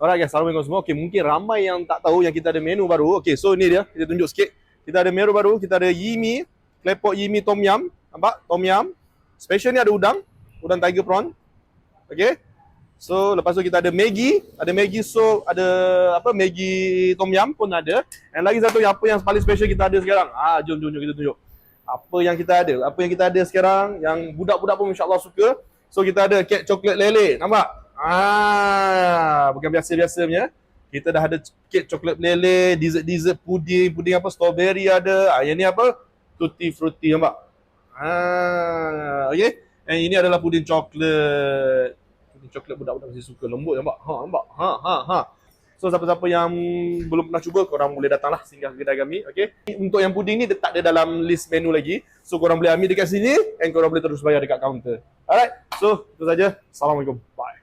Alright guys, Assalamualaikum semua. Okay, mungkin ramai yang tak tahu yang kita ada menu baru. Okay, so ni dia. Kita tunjuk sikit. Kita ada menu baru. Kita ada Yimi, Claypot Yimi Tom Yum. Nampak? Tom Yum. Special ni ada udang. Udang tiger prawn. Okay. So, lepas tu kita ada Maggi. Ada Maggi soup. Ada apa? Maggi Tom Yum pun ada. And lagi satu yang apa yang paling special kita ada sekarang. Jom kita tunjuk. Apa yang kita ada? Apa yang kita ada sekarang yang budak-budak pun insya-Allah suka. So, kita ada kek coklat lele. Nampak? Bukan biasa-biasa punya. Kita dah ada kek coklat lele, dessert puding apa strawberry ada. Yang ni apa? Tutti frutti, nampak? Okay. And ini adalah puding coklat. Puding coklat budak-budak mesti suka, lembut, nampak? Nampak? So siapa-siapa yang belum pernah cuba, korang boleh datanglah singgah kedai kami, okay? Untuk yang puding ni dia tak ada dalam list menu lagi. So korang boleh ambil dekat sini and korang boleh terus bayar dekat kaunter. Alright. So itu saja. Assalamualaikum. Bye.